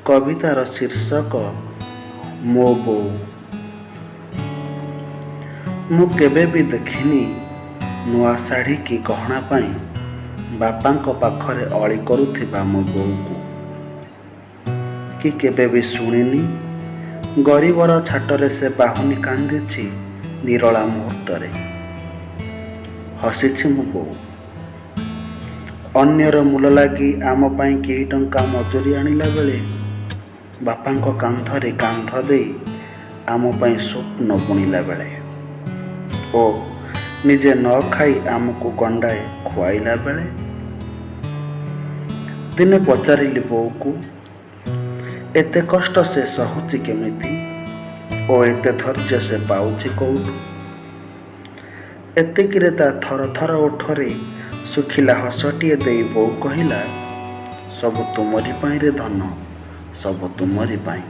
कवितार शीर्षक मो बोऊ। मु केबे भी देखिनी नुआ शाढ़ी की गहना पाई बापांक पाखरे अली करुथिबा मो बोऊ कि केबे भी शुणिनी गरीबर छाटरे से बाहुनी कांदिछि निरला मुहूर्तरे। हसिछि मो बोऊ। अन्यर मूल लगी आम पाई केई टंका मजूरी आनिला बेले बापांक कांधरे कांध दे आम पाई स्वप्न बुणिला बेले ओ निजे न खाई आमको गंडाए खुआइला बेले। दिने पचारिली बोऊ को एते कष्ट से सहुची केमिति ओ एते धैर्य से पाउछि कोउठु। एतिकिरे ता थर थर ओठरे सुखिला हसटिए देई बोऊ कहिला, सब तुमरी पाई रे धन, सब तुमरी पाई।